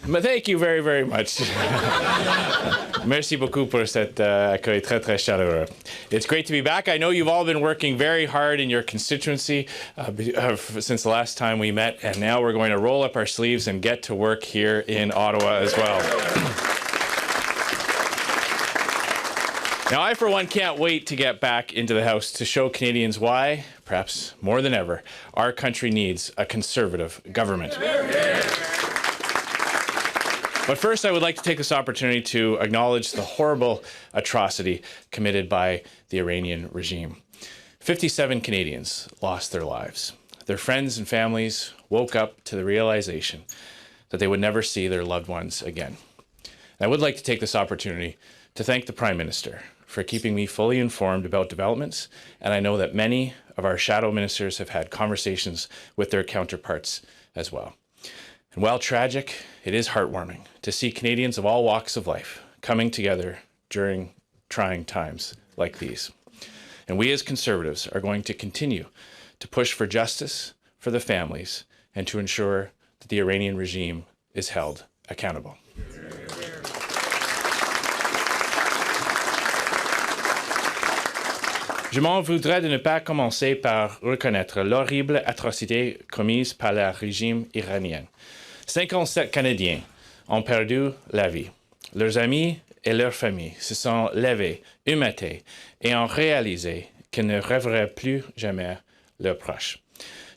But thank you very, very much. Merci beaucoup pour cet accueil très, très chaleureux. It's great to be back. I know you've all been working very hard in your constituency since the last time we met, and now we're going to roll up our sleeves and get to work here in Ottawa as well. Now, I, for one, can't wait to get back into the House to show Canadians why, perhaps more than ever, our country needs a Conservative government. But first, I would like to take this opportunity to acknowledge the horrible atrocity committed by the Iranian regime. 57 Canadians lost their lives. Their friends and families woke up to the realization that they would never see their loved ones again. And I would like to take this opportunity to thank the Prime Minister for keeping me fully informed about developments, and I know that many of our shadow ministers have had conversations with their counterparts as well. And while tragic, it is heartwarming to see Canadians of all walks of life coming together during trying times like these. And we as Conservatives are going to continue to push for justice for the families and to ensure that the Iranian regime is held accountable. Je m'en voudrais de ne pas commencer par reconnaître l'horrible atrocité commise par le régime iranien. 57 Canadiens ont perdu la vie. Leurs amis et leurs familles se sont levés un matin et ont réalisé qu'ils ne reverraient plus jamais leurs proches.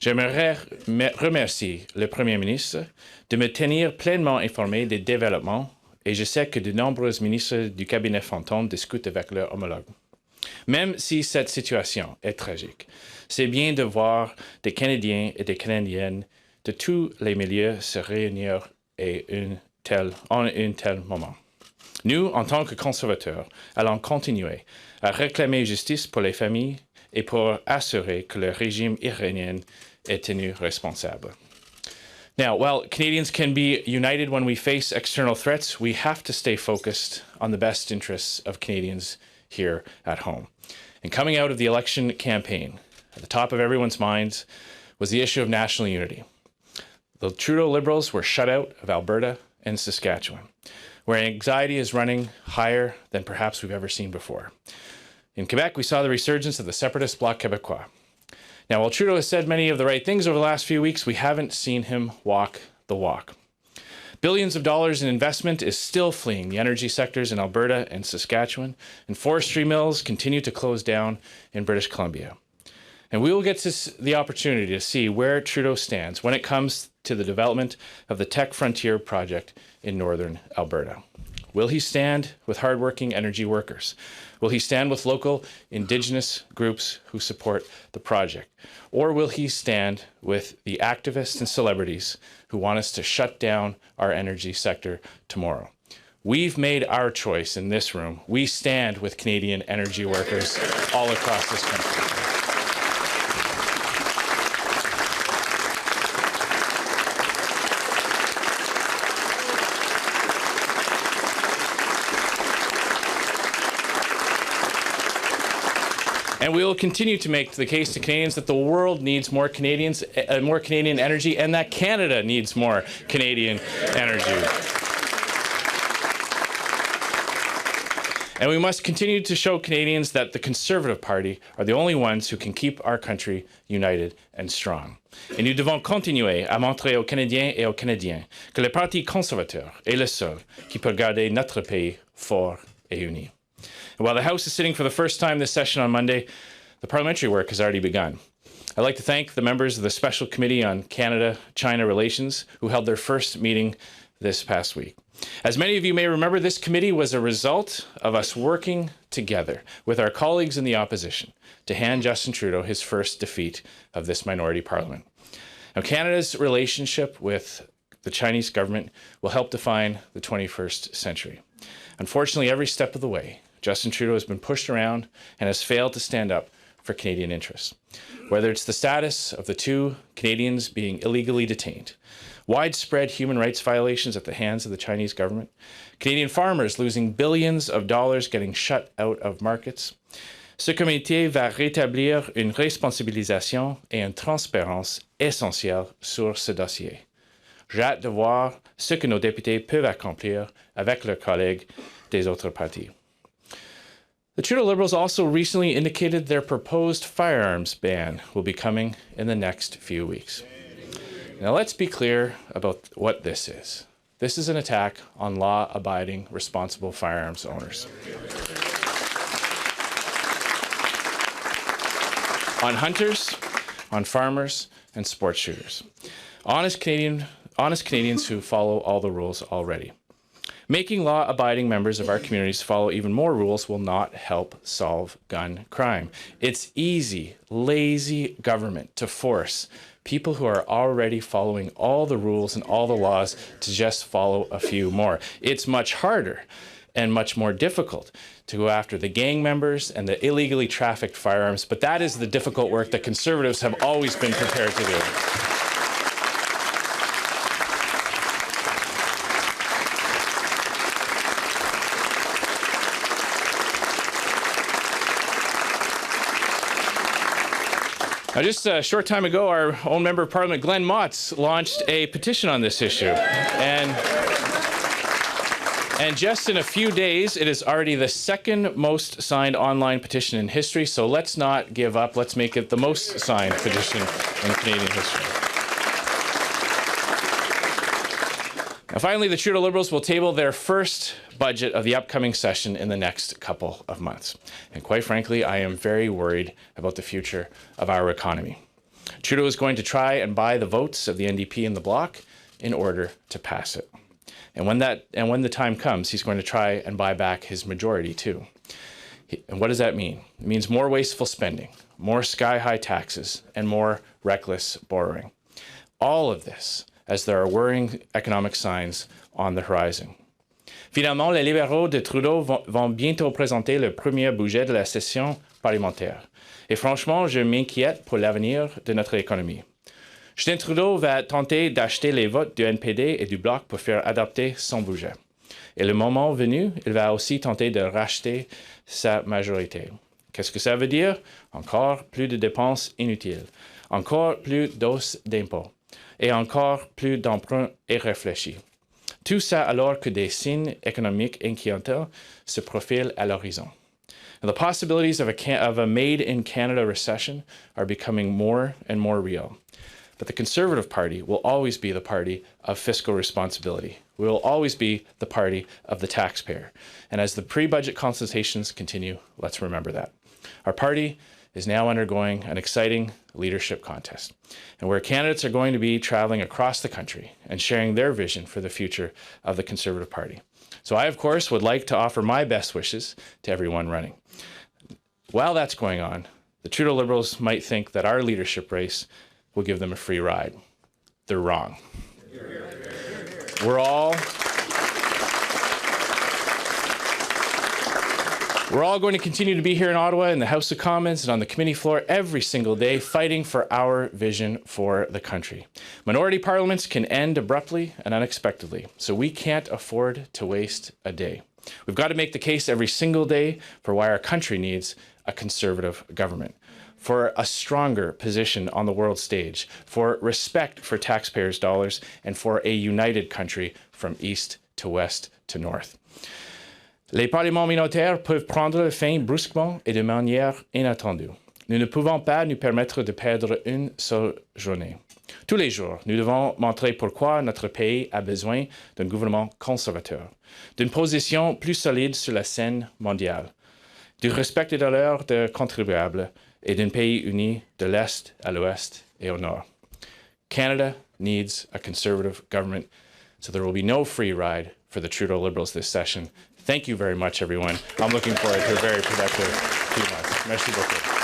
J'aimerais remercier le Premier ministre de me tenir pleinement informé des développements et je sais que de nombreux ministres du cabinet fantôme discutent avec leurs homologues. Même si cette situation est tragique, c'est bien de voir des Canadiens et des Canadiennes de tous les milieux se réunir en un tel moment. Nous, en tant que conservateurs, allons continuer à réclamer justice pour les familles et pour assurer que le régime iranien est tenu responsable. Now, while Canadians can be united when we face external threats, we have to stay focused on the best interests of Canadians here at home. And coming out of the election campaign, at the top of everyone's minds was the issue of national unity. The Trudeau Liberals were shut out of Alberta and Saskatchewan, where anxiety is running higher than perhaps we've ever seen before. In Quebec, we saw the resurgence of the separatist Bloc Québécois. Now, while Trudeau has said many of the right things over the last few weeks, we haven't seen him walk the walk. Billions of dollars in investment is still fleeing the energy sectors in Alberta and Saskatchewan, and forestry mills continue to close down in British Columbia. And we will get to the opportunity to see where Trudeau stands when it comes to the development of the Tech Frontier project in northern Alberta. Will he stand with hardworking energy workers? Will he stand with local Indigenous groups who support the project? Or will he stand with the activists and celebrities who want us to shut down our energy sector tomorrow? We've made our choice in this room. We stand with Canadian energy workers all across this country. And we will continue to make the case to Canadians that the world needs more Canadians, more Canadian energy, and that Canada needs more Canadian energy. And we must continue to show Canadians that the Conservative Party are the only ones who can keep our country united and strong. Et nous devons continuer à montrer aux Canadiens et aux Canadiens que le Parti conservateur est le seul qui peut garder notre pays fort et uni. And while the House is sitting for the first time this session on Monday, the parliamentary work has already begun. I'd like to thank the members of the Special Committee on Canada-China Relations who held their first meeting this past week. As many of you may remember, this committee was a result of us working together with our colleagues in the opposition to hand Justin Trudeau his first defeat of this minority parliament. Now, Canada's relationship with the Chinese government will help define the 21st century. Unfortunately, every step of the way, Justin Trudeau has been pushed around and has failed to stand up for Canadian interests. Whether it's the status of the two Canadians being illegally detained, widespread human rights violations at the hands of the Chinese government, Canadian farmers losing billions of dollars getting shut out of markets, ce comité va rétablir une responsabilisation et une transparence essentielle sur ce dossier. J'ai hâte de voir ce que nos députés peuvent accomplir avec leurs collègues des autres partis. The Trudeau Liberals also recently indicated their proposed firearms ban will be coming in the next few weeks. Now let's be clear about what this is. This is an attack on law-abiding, responsible firearms owners. On hunters, on farmers, and sports shooters. Honest Canadians who follow all the rules already. Making law-abiding members of our communities follow even more rules will not help solve gun crime. It's easy, lazy government to force people who are already following all the rules and all the laws to just follow a few more. It's much harder and much more difficult to go after the gang members and the illegally trafficked firearms, but that is the difficult work that Conservatives have always been prepared to do. Now, just a short time ago, our own Member of Parliament, Glenn Motz, launched a petition on this issue. And just in a few days, it is already the second most signed online petition in history, so let's not give up. Let's make it the most signed petition in Canadian history. Now, finally, the Trudeau Liberals will table their first budget of the upcoming session in the next couple of months. And quite frankly, I am very worried about the future of our economy. Trudeau is going to try and buy the votes of the NDP and the Bloc in order to pass it. And when the time comes, he's going to try and buy back his majority too. And what does that mean? It means more wasteful spending, more sky-high taxes, and more reckless borrowing. All of this as there are worrying economic signs on the horizon. Finalement, les libéraux de Trudeau vont bientôt présenter le premier budget de la session parlementaire. Et franchement, je m'inquiète pour l'avenir de notre économie. Justin Trudeau va tenter d'acheter les votes du NPD et du Bloc pour faire adopter son budget. Et le moment venu, il va aussi tenter de racheter sa majorité. Qu'est-ce que ça veut dire? Encore plus de dépenses inutiles, encore plus d'hausses d'impôts et encore plus d'emprunts irréfléchis. Tout ça alors que des signes économiques inquiétants se profilent à l'horizon. The possibilities of a made-in-Canada recession are becoming more and more real. But the Conservative Party will always be the party of fiscal responsibility. We will always be the party of the taxpayer. And as the pre-budget consultations continue, let's remember that. Our party is now undergoing an exciting leadership contest, and where candidates are going to be traveling across the country and sharing their vision for the future of the Conservative Party. So I, of course, would like to offer my best wishes to everyone running. While that's going on, the Trudeau Liberals might think that our leadership race will give them a free ride. They're wrong. We're all going to continue to be here in Ottawa in the House of Commons and on the committee floor every single day fighting for our vision for the country. Minority parliaments can end abruptly and unexpectedly, so we can't afford to waste a day. We've got to make the case every single day for why our country needs a Conservative government, for a stronger position on the world stage, for respect for taxpayers' dollars, and for a united country from east to west to north. Les parlements minoritaires peuvent prendre fin brusquement et de manière inattendue. Nous ne pouvons pas nous permettre de perdre une seule journée. Tous les jours, nous devons montrer pourquoi notre pays a besoin d'un gouvernement conservateur, d'une position plus solide sur la scène mondiale, du respect des dollars des contribuables et d'un pays uni de l'Est à l'Ouest et au Nord. Canada needs a Conservative government, so there will be no free ride for the Trudeau Liberals this session. Thank you very much, everyone. I'm looking forward to a very productive few months. Merci beaucoup.